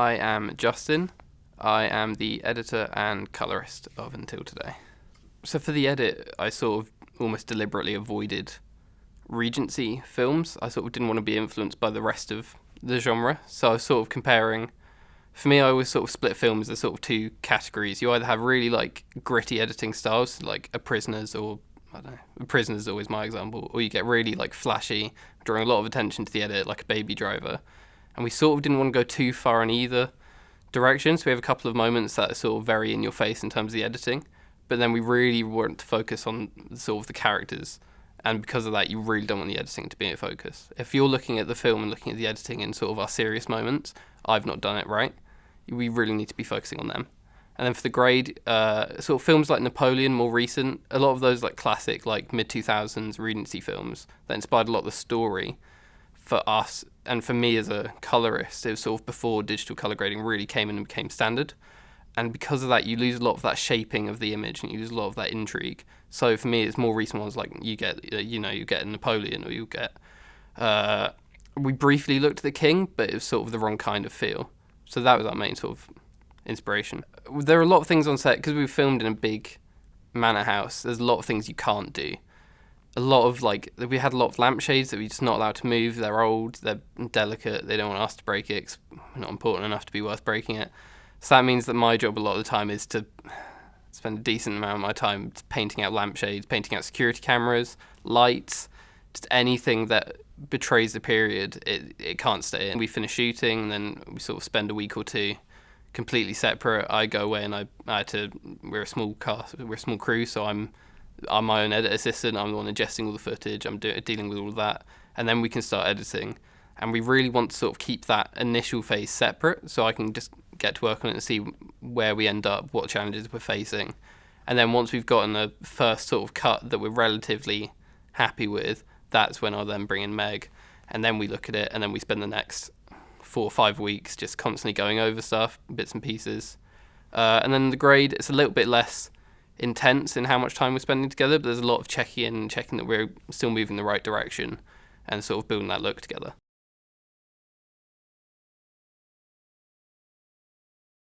I am Justin. I am the editor and colourist of Until Today. So for the edit, I sort of almost deliberately avoided Regency films. I sort of didn't want to be influenced by the rest of the genre. So I was sort of comparing. For me, I always sort of split films as sort of two categories. You either have really like gritty editing styles, like A Prisoner's, or I don't know, A Prisoner's is always my example, or you get really like flashy, drawing a lot of attention to the edit, like a Baby Driver. And we sort of didn't want to go too far in either direction, so we have a couple of moments that are sort of very in your face in terms of the editing, but then we really want to focus on sort of the characters, and because of that you really don't want the editing to be in focus. If you're looking at the film and looking at the editing in sort of our serious moments, I've not done it right. We really need to be focusing on them. And then for the grade, sort of films like Napoleon, more recent, a lot of those like classic like mid-2000s Regency films that inspired a lot of the story for us and for me as a colorist. It was sort of before digital color grading really came in and became standard, and because of that you lose a lot of that shaping of the image and you lose a lot of that intrigue. So for me it's more recent ones like you get you get Napoleon, or you get we briefly looked at The King, but it was sort of the wrong kind of feel. So that was our main sort of inspiration. There are a lot of things on set because we filmed in a big manor house. There's a lot of things you can't do. We had a lot of lampshades that we're just not allowed to move. They're old, they're delicate, they don't want us to break it 'cause we're not important enough to be worth breaking it. So that means that my job a lot of the time is to spend a decent amount of my time painting out lampshades, painting out security cameras, lights, just anything that betrays the period. It can't stay in. We finish shooting, and then we sort of spend a week or two completely separate. I go away and we're a small cast, we're a small crew, so I'm my own edit assistant. I'm the one ingesting all the footage. I'm dealing with all of that, and then we can start editing. And we really want to sort of keep that initial phase separate, so I can just get to work on it and see where we end up, what challenges we're facing. And then once we've gotten a first sort of cut that we're relatively happy with, that's when I'll then bring in Meg, and then we look at it, and then we spend the next 4 or 5 weeks just constantly going over stuff, bits and pieces. And then the grade, it's a little bit less intense in how much time we're spending together, but there's a lot of checking in and checking that we're still moving in the right direction and sort of building that look together.